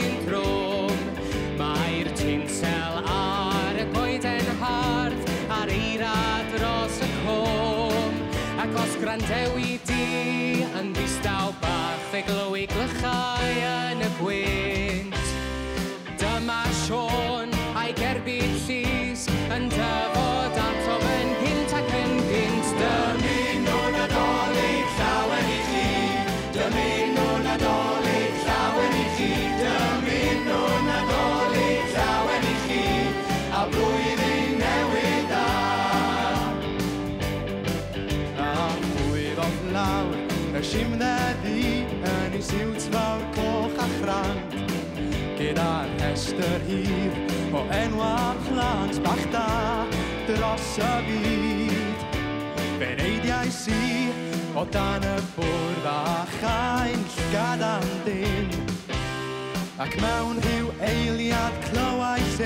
ein drwm. Mae'r tinsel ar y goeden hardd a'r eira dros y cwm. Ac os grandewi di yn ddistaw bach fe glowi glychau yn y gwynt. Dyma Sion a'i gerbyd llys yn dyfod atom yn gynt ac yn gynt. Dymun nhw'n Nadolig llawen i chi, dymun nhw'n Nadolig llawen i chi, dymun nhw'n Nadolig llawen i chi, a blwyddyn newydd dda. A chwyfodd lawr y simdeddi yn ei siwt fawr coch a chrant, gyda'r rhestr hir o enwau plant bach da dros y byd. Fe neidiais i o dan y bwrdd a chain llgad am dyn, ac mewn rhyw eiliad clywais